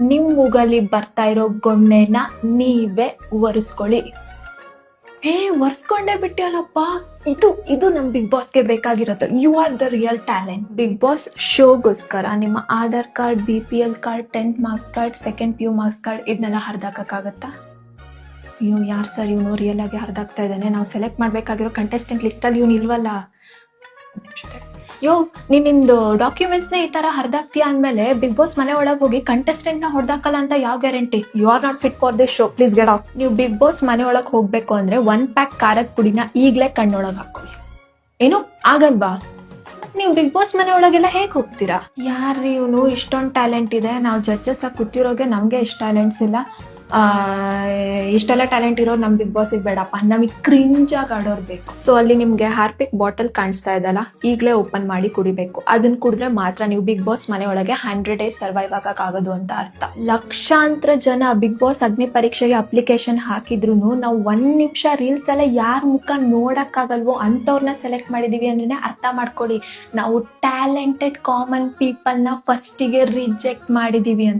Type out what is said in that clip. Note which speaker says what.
Speaker 1: ನಿಮ್ ಮೂಗಲ್ಲಿ ಬರ್ತಾ ಇರೋ ಗೊಣ್ಣೆನ ನೀವೇ ಒರೆಸ್ಕೊಳ್ಳಿ. ಒರೆಸ್ಕೊಂಡೇ ಬಿಟ್ಟಿಯಲ್ಲಪ್ಪ. ಇದು ನಮ್ ಬಿಗ್ ಬಾಸ್ಗೆ ಬೇಕಾಗಿರೋದು. You are the real talent. Big boss ಶೋಗೋಸ್ಕರ ನಿಮ್ಮ Aadhaar card, BPL card, 10th marks card, second PU marks card ಇದನ್ನೆಲ್ಲ ಹರಿದಾಕಕ್ಕಾಗತ್ತಾ? ಅಯ್ಯೋ ಯಾರು ಸರ್ ಇವನು ರಿಯಲ್ ಆಗಿ ಹರಿದಾಗ್ತಾ ಇದ್ದಾನೆ. ನಾವು ಸೆಲೆಕ್ಟ್ ಮಾಡ್ಬೇಕಾಗಿರೋ ಕಂಟೆಸ್ಟೆಂಟ್ ಲಿಸ್ಟಲ್ಲಿ ಇವನು ಇಲ್ವಲ್ಲ. ನಿಂದು ಡಾಕ್ಯುಮೆಂಟ್ಸ್ನ ಈ ತರ ಹರಿದಾಕ್ತೀಯ ಅಂದ್ಮೇಲೆ ಬಿಗ್ ಬಾಸ್ ಮನೆ ಒಳಗೆ ಹೋಗಿ ಕಂಟೆಸ್ಟೆಂಟ್ ನ ಹೊಡೆದಾಕಲ್ಲ ಅಂತ ಯಾವ ಗ್ಯಾರಂಟಿ? You are not fit for this show, please get out. ನೀವು ಬಿಗ್ ಬಾಸ್ ಮನೆ ಒಳಗೆ ಹೋಗ್ಬೇಕು ಅಂದ್ರೆ 1 ಪ್ಯಾಕ್ ಖಾರದ ಪುಡಿನ ಈಗ್ಲೇ ಕಣ್ಣೊಳಗೆ ಹಾಕೊಳ್ಳಿ. ಏನು ಆಗಲ್ವಾ? ನೀವು ಬಿಗ್ ಬಾಸ್ ಮನೆ ಒಳಗೆಲ್ಲ ಹೇಗ್ ಹೋಗ್ತೀರಾ? ಯಾರ್ರಿ ಇವನು, ಇಷ್ಟೊಂದು ಟ್ಯಾಲೆಂಟ್ ಇದೆ, ನಾವು ಜಡ್ಜಸ್ ಆಗಿ ಕೂತಿರೋಗೆ ನಮ್ಗೆ ಇಷ್ಟ ಟ್ಯಾಲೆಂಟ್ಸ್ ಇಲ್ಲ. ಇಷ್ಟೆಲ್ಲ ಟ್ಯಾಲೆಂಟ್ ಇರೋ ನಮ್ ಬಿಗ್ ಬಾಸ್ ಬೇಡಪ್ಪ, ನಮಗೆ ಕ್ರಿಂಜ್ ಆಗಿ ಆಡೋರ್ ಬೇಕು. ಸೊ ಅಲ್ಲಿ ನಿಮ್ಗೆ ಹಾರ್ಪಿಕ್ ಬಾಟಲ್ ಕಾಣಿಸ್ತಾ ಇದಲ್ಲ, ಈಗಲೇ ಓಪನ್ ಮಾಡಿ ಕುಡಿಬೇಕು. ಅದನ್ನ ಕುಡಿದ್ರೆ ಮಾತ್ರ ನೀವು ಬಿಗ್ ಬಾಸ್ ಮನೆ ಒಳಗೆ 100 days ಸರ್ವೈವ್ ಆಗಕ್ಕಾಗೋದು ಅಂತ ಅರ್ಥ. ಲಕ್ಷಾಂತರ ಜನ ಬಿಗ್ ಬಾಸ್ ಅಗ್ನಿ ಪರೀಕ್ಷೆಗೆ ಅಪ್ಲಿಕೇಶನ್ ಹಾಕಿದ್ರು ನಾವು 1 ನಿಮಿಷ ರೀಲ್ಸ್ ಎಲ್ಲ ಯಾರ ಮುಖ ನೋಡಕ್ಕಾಗಲ್ವೋ ಅಂತವ್ರನ್ನ ಸೆಲೆಕ್ಟ್ ಮಾಡಿದೀವಿ ಅಂದ್ರೆ ಅರ್ಥ ಮಾಡ್ಕೊಳ್ಳಿ, ನಾವು ಟ್ಯಾಲೆಂಟೆಡ್ ಕಾಮನ್ ಪೀಪಲ್ ನ ಫಸ್ಟಿಗೆ ರಿಜೆಕ್ಟ್ ಮಾಡಿದೀವಿ ಅಂತ.